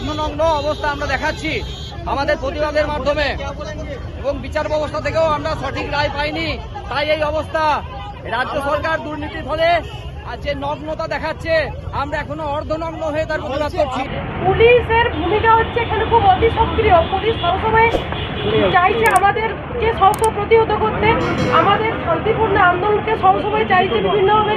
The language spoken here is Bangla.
অর্ধনগ্ন অবস্থা আমরা দেখাচ্ছি আমাদের প্রতিবাদের মাধ্যমে, এবং বিচার ব্যবস্থা থেকেও আমরা সঠিক রায় পাইনি। তাই এই অবস্থা। রাজ্য সরকার দুর্নীতির ফলে আর যে নগ্নতা দেখাচ্ছে, আমরা এখনো অর্ধনগ্ন হয়ে তার প্রতিবাদ করছি। পুলিশের ভূমিকা হচ্ছে এখানে খুব অতি সক্রিয়। পুলিশ সবসময় চাইছে আমাদেরকে সবসময় প্রতিহত করতে, আমাদের শান্তিপূর্ণ আন্দোলনকে সবসময় চাইছে বিভিন্নভাবে।